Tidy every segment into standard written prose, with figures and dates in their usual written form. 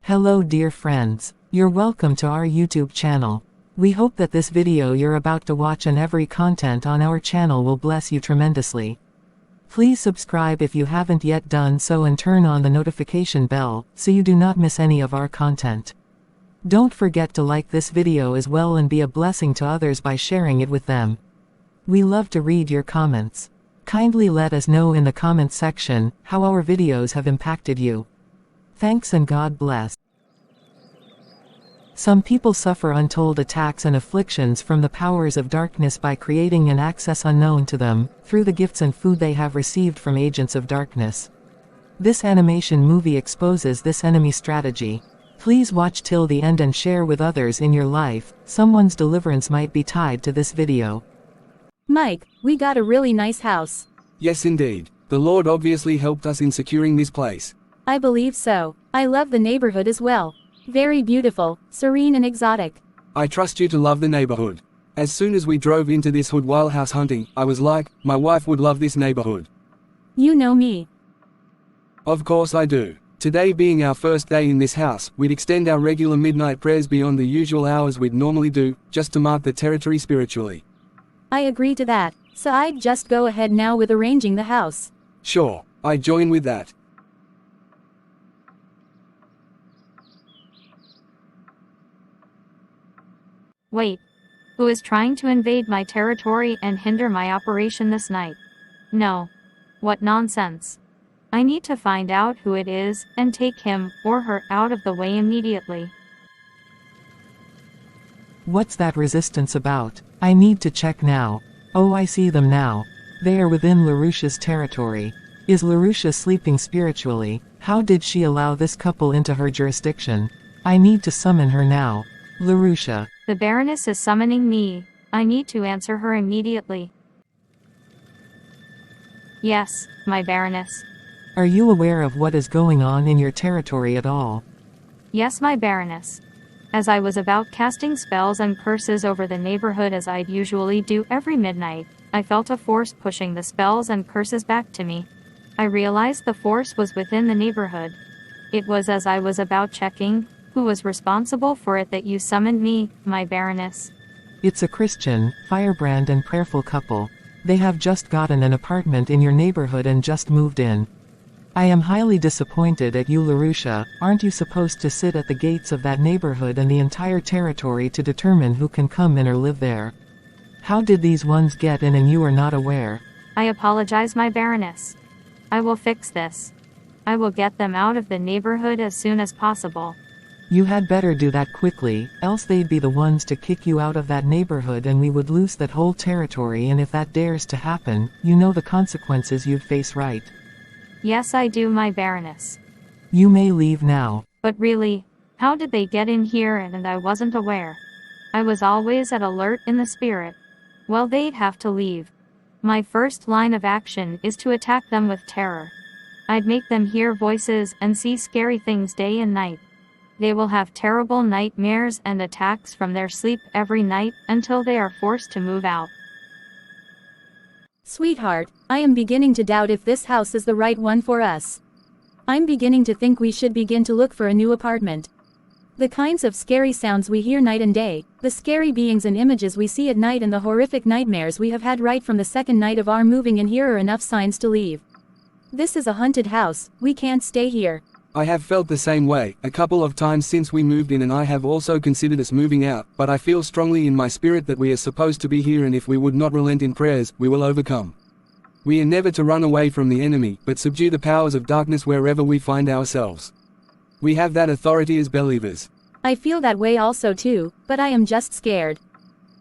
Hello dear friends, you're welcome to our YouTube channel. We hope that this video you're about to watch and every content on our channel will bless you tremendously. Please subscribe if you haven't yet done so and turn on the notification bell, so you do not miss any of our content. Don't forget to like this video as well and be a blessing to others by sharing it with them. We love to read your comments. Kindly let us know in the comments section how our videos have impacted you. Thanks and God bless. Some people suffer untold attacks and afflictions from the powers of darkness by creating an access unknown to them, through the gifts and food they have received from agents of darkness. This animation movie exposes this enemy strategy. Please watch till the end and share with others in your life. Someone's deliverance might be tied to this video. Mike, we got a really nice house. Yes indeed. The Lord obviously helped us in securing this place. I believe so. I love the neighborhood as well. Very beautiful, serene and exotic. I trust you to love the neighborhood. As soon as we drove into this hood while house hunting, I was like, my wife would love this neighborhood. You know me. Of course I do. Today being our first day in this house, we'd extend our regular midnight prayers beyond the usual hours we'd normally do, just to mark the territory spiritually. I agree to that, so I'd just go ahead now with arranging the house. Sure, I join with that. Wait. Who is trying to invade my territory and hinder my operation this night? No. What nonsense. I need to find out who it is, and take him, or her, out of the way immediately. What's that resistance about? I need to check now. Oh, I see them now. They are within LaRussia's territory. Is LaRussia sleeping spiritually? How did she allow this couple into her jurisdiction? I need to summon her now. LaRussia. The Baroness is summoning me. I need to answer her immediately. Yes, my Baroness. Are you aware of what is going on in your territory at all? Yes, my Baroness. As I was about casting spells and curses over the neighborhood as I'd usually do every midnight, I felt a force pushing the spells and curses back to me. I realized the force was within the neighborhood. It was as I was about checking who was responsible for it that you summoned me, my Baroness. It's a Christian, firebrand and prayerful couple. They have just gotten an apartment in your neighborhood and just moved in. I am highly disappointed at you, LaRussia. Aren't you supposed to sit at the gates of that neighborhood and the entire territory to determine who can come in or live there? How did these ones get in and you are not aware? I apologize, my Baroness. I will fix this. I will get them out of the neighborhood as soon as possible. You had better do that quickly, else they'd be the ones to kick you out of that neighborhood and we would lose that whole territory, and if that dares to happen, you know the consequences you'd face, right? Yes, I do, my Baroness. You may leave now. But really, how did they get in here and I wasn't aware? I was always at alert in the spirit. Well, they'd have to leave. My first line of action is to attack them with terror. I'd make them hear voices and see scary things day and night. They will have terrible nightmares and attacks from their sleep every night until they are forced to move out. Sweetheart, I am beginning to doubt if this house is the right one for us. I'm beginning to think we should begin to look for a new apartment. The kinds of scary sounds we hear night and day, the scary beings and images we see at night, and the horrific nightmares we have had right from the second night of our moving in here are enough signs to leave. This is a haunted house. We can't stay here. I have felt the same way a couple of times since we moved in, and I have also considered us moving out, but I feel strongly in my spirit that we are supposed to be here, and if we would not relent in prayers, we will overcome. We are never to run away from the enemy, but subdue the powers of darkness wherever we find ourselves. We have that authority as believers. I feel that way also too, but I am just scared.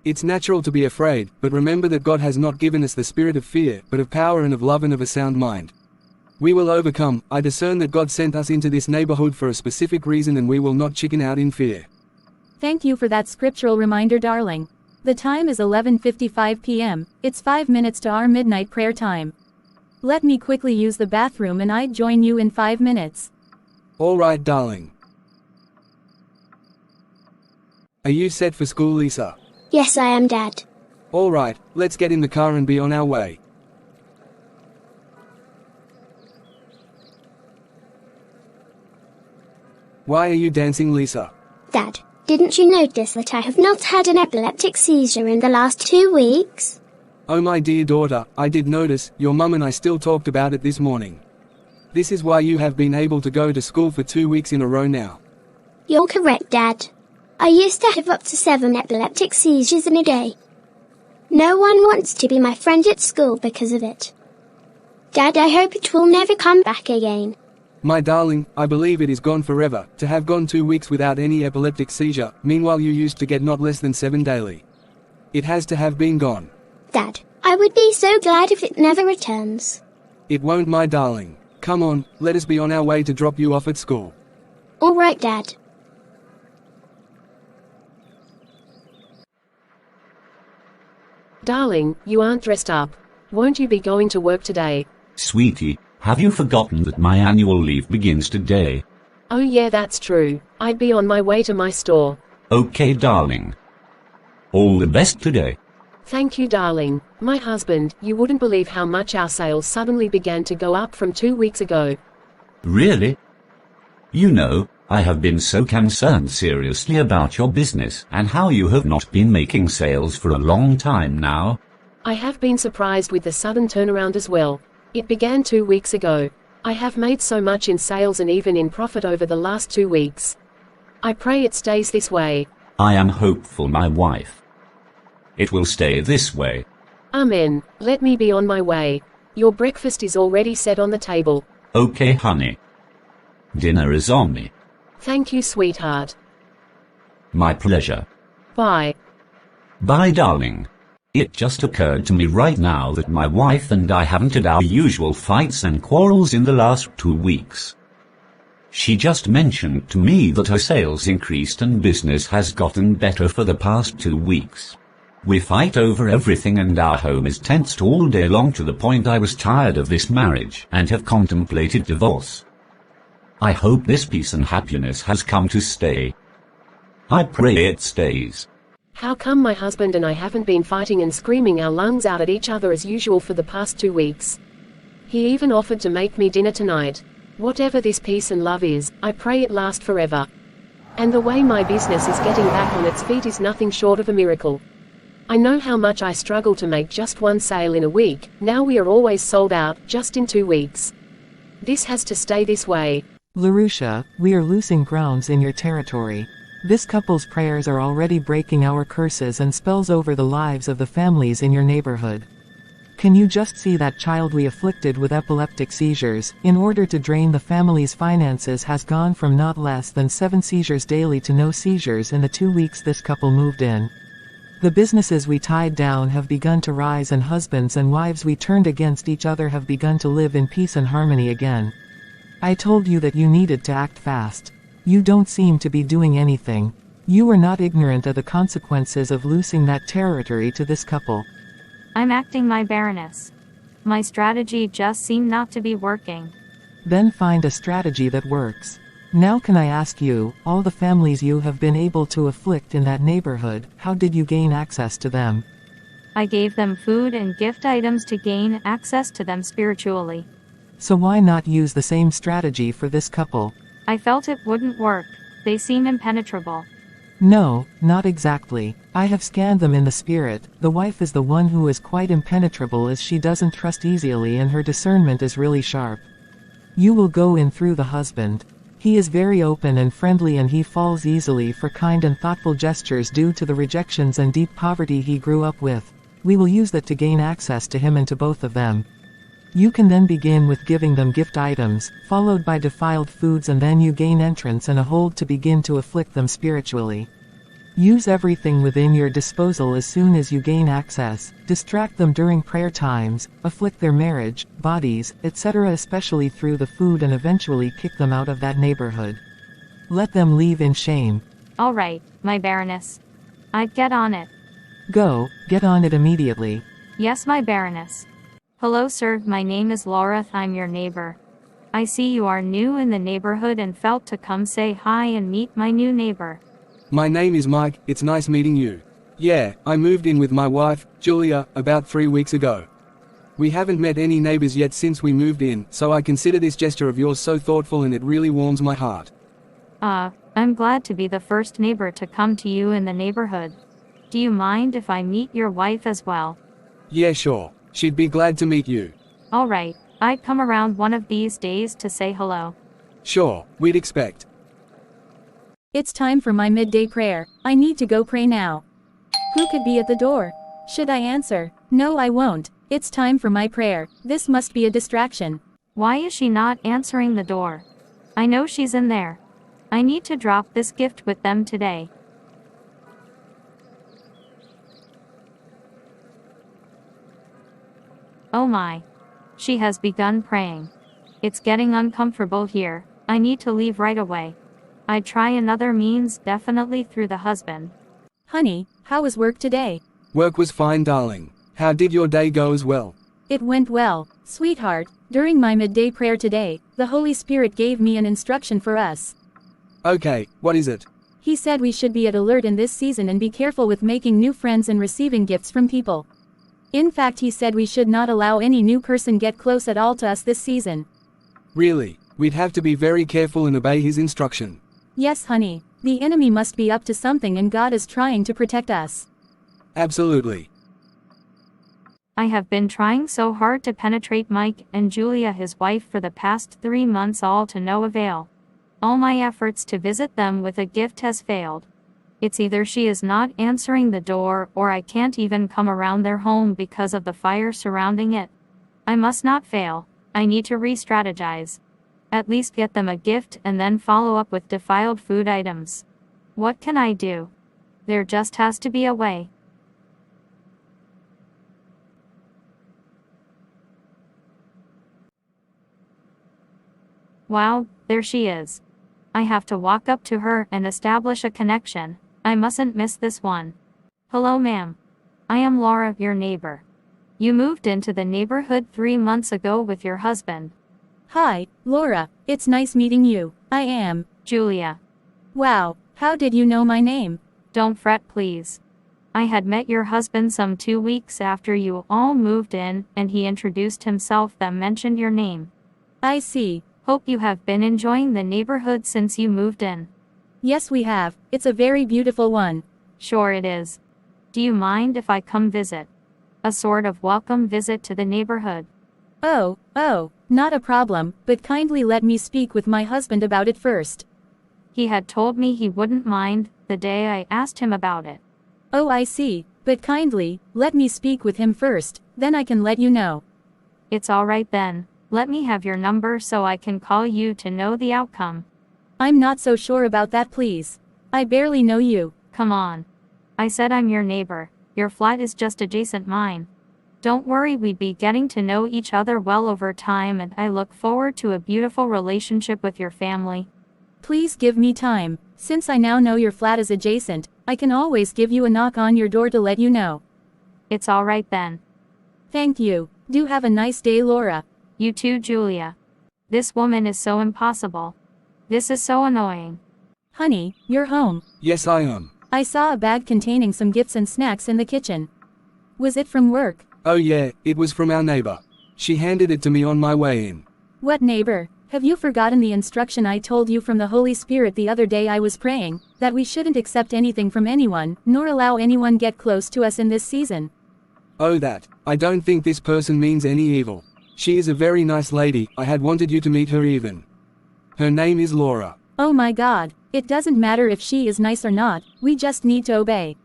It's natural to be afraid, but remember that God has not given us the spirit of fear, but of power and of love and of a sound mind. We will overcome. I discern that God sent us into this neighborhood for a specific reason, and we will not chicken out in fear. Thank you for that scriptural reminder, darling. The time is 11:55 p.m. It's 5 minutes to our midnight prayer time. Let me quickly use the bathroom and I'd join you in 5 minutes. All right, darling. Are you set for school, Lisa? Yes, I am, Dad. All right, let's get in the car and be on our way. Why are you dancing, Lisa? Dad, didn't you notice that I have not had an epileptic seizure in the last 2 weeks? Oh my dear daughter, I did notice. Your mum and I still talked about it this morning. This is why you have been able to go to school for 2 weeks in a row now. You're correct, Dad. I used to have up to 7 epileptic seizures in a day. No one wants to be my friend at school because of it. Dad, I hope it will never come back again. My darling, I believe it is gone forever. To have gone 2 weeks without any epileptic seizure, meanwhile you used to get not less than 7 daily. It has to have been gone. Dad, I would be so glad if it never returns. It won't, my darling. Come on, let us be on our way to drop you off at school. All right, Dad. Darling, you aren't dressed up. Won't you be going to work today? Sweetie, have you forgotten that my annual leave begins today? Oh yeah, that's true. I'd be on my way to my store. Okay, darling. All the best today. Thank you, darling. My husband, you wouldn't believe how much our sales suddenly began to go up from 2 weeks ago. Really? You know, I have been so concerned seriously about your business and how you have not been making sales for a long time now. I have been surprised with the sudden turnaround as well. It began 2 weeks ago. I have made so much in sales and even in profit over the last 2 weeks. I pray it stays this way. I am hopeful, my wife. It will stay this way. Amen. Let me be on my way. Your breakfast is already set on the table. Okay, honey. Dinner is on me. Thank you, sweetheart. My pleasure. Bye. Bye, darling. It just occurred to me right now that my wife and I haven't had our usual fights and quarrels in the last 2 weeks. She just mentioned to me that her sales increased and business has gotten better for the past 2 weeks. We fight over everything and our home is tensed all day long to the point I was tired of this marriage and have contemplated divorce. I hope this peace and happiness has come to stay. I pray it stays. How come my husband and I haven't been fighting and screaming our lungs out at each other as usual for the past 2 weeks? He even offered to make me dinner tonight. Whatever this peace and love is, I pray it last forever. And the way my business is getting back on its feet is nothing short of a miracle. I know how much I struggle to make just 1 sale in a week. Now we are always sold out, just in 2 weeks. This has to stay this way. Larusha, we are losing grounds in your territory. This couple's prayers are already breaking our curses and spells over the lives of the families in your neighborhood. Can you just see that child we afflicted with epileptic seizures, in order to drain the family's finances, has gone from not less than 7 seizures daily to no seizures in the 2 weeks this couple moved in. The businesses we tied down have begun to rise and husbands and wives we turned against each other have begun to live in peace and harmony again. I told you that you needed to act fast. You don't seem to be doing anything. You are not ignorant of the consequences of losing that territory to this couple. I'm acting, my Baroness. My strategy just seemed not to be working. Then find a strategy that works. Now can I ask you, all the families you have been able to afflict in that neighborhood, how did you gain access to them? I gave them food and gift items to gain access to them spiritually. So why not use the same strategy for this couple? I felt it wouldn't work. They seem impenetrable. No, not exactly. I have scanned them in the spirit. The wife is the one who is quite impenetrable, as she doesn't trust easily and her discernment is really sharp. You will go in through the husband. He is very open and friendly and he falls easily for kind and thoughtful gestures due to the rejections and deep poverty he grew up with. We will use that to gain access to him and to both of them. You can then begin with giving them gift items, followed by defiled foods, and then you gain entrance and a hold to begin to afflict them spiritually. Use everything within your disposal as soon as you gain access, distract them during prayer times, afflict their marriage, bodies, etc., especially through the food, and eventually kick them out of that neighborhood. Let them leave in shame. All right, my Baroness. I'd get on it. Go, get on it immediately. Yes, my Baroness. Hello, sir, my name is Laura, I'm your neighbor. I see you are new in the neighborhood and felt to come say hi and meet my new neighbor. My name is Mike, it's nice meeting you. Yeah, I moved in with my wife, Julia, about 3 weeks ago. We haven't met any neighbors yet since we moved in, so I consider this gesture of yours so thoughtful and it really warms my heart. I'm glad to be the first neighbor to come to you in the neighborhood. Do you mind if I meet your wife as well? Yeah, sure. She'd be glad to meet you. Alright, I'd come around one of these days to say hello. Sure, we'd expect. It's time for my midday prayer. I need to go pray now. Who could be at the door? Should I answer? No, I won't. It's time for my prayer. This must be a distraction. Why is she not answering the door? I know she's in there. I need to drop this gift with them today. Oh my. She has begun praying. It's getting uncomfortable here. I need to leave right away. I'd try another means, definitely through the husband. Honey, how was work today? Work was fine, darling. How did your day go as well? It went well, sweetheart. During my midday prayer today, the Holy Spirit gave me an instruction for us. Okay, what is it? He said we should be at alert in this season and be careful with making new friends and receiving gifts from people. In fact, he said we should not allow any new person get close at all to us this season. Really? We'd have to be very careful and obey his instruction. Yes, honey. The enemy must be up to something and God is trying to protect us. Absolutely. I have been trying so hard to penetrate Mike and Julia, his wife, for the past 3 months, all to no avail. All my efforts to visit them with a gift has failed. It's either she is not answering the door or I can't even come around their home because of the fire surrounding it. I must not fail. I need to re-strategize. At least get them a gift and then follow up with defiled food items. What can I do? There just has to be a way. Wow, there she is. I have to walk up to her and establish a connection. I mustn't miss this one. Hello, ma'am. I am Laura, your neighbor. You moved into the neighborhood 3 months ago with your husband. Hi, Laura. It's nice meeting you. I am Julia. Wow, how did you know my name? Don't fret, please. I had met your husband some 2 weeks after you all moved in, and he introduced himself, then mentioned your name. I see. Hope you have been enjoying the neighborhood since you moved in. Yes, we have. It's a very beautiful one. Sure it is. Do you mind if I come visit? A sort of welcome visit to the neighborhood. Oh, not a problem, but kindly let me speak with my husband about it first. He had told me he wouldn't mind the day I asked him about it. Oh, I see, but kindly let me speak with him first, then I can let you know. It's all right then. Let me have your number so I can call you to know the outcome. I'm not so sure about that, please. I barely know you. Come on. I said I'm your neighbor. Your flat is just adjacent mine. Don't worry, we'd be getting to know each other well over time, and I look forward to a beautiful relationship with your family. Please give me time. Since I now know your flat is adjacent, I can always give you a knock on your door to let you know. It's all right then. Thank you. Do have a nice day, Laura. You too, Julia. This woman is so impossible. This is so annoying. Honey, you're home. Yes, I am. I saw a bag containing some gifts and snacks in the kitchen. Was it from work? Oh yeah, it was from our neighbor. She handed it to me on my way in. What neighbor? Have you forgotten the instruction I told you from the Holy Spirit the other day I was praying, that we shouldn't accept anything from anyone, nor allow anyone get close to us in this season? Oh that. I don't think this person means any evil. She is a very nice lady. I had wanted you to meet her even. Her name is Laura. Oh my God. It doesn't matter if she is nice or not, we just need to obey.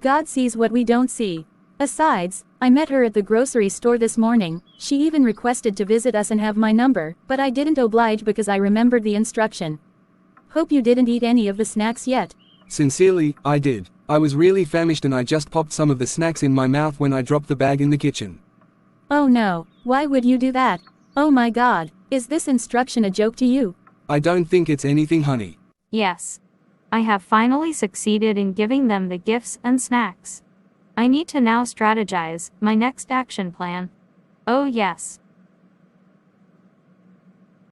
God sees what we don't see. Besides, I met her at the grocery store this morning. She even requested to visit us and have my number, but I didn't oblige because I remembered the instruction. Hope you didn't eat any of the snacks yet. Sincerely, I did. I was really famished and I just popped some of the snacks in my mouth when I dropped the bag in the kitchen. Oh no, why would you do that? Oh my God, is this instruction a joke to you? I don't think it's anything, honey. Yes. I have finally succeeded in giving them the gifts and snacks. I need to now strategize my next action plan. Oh yes.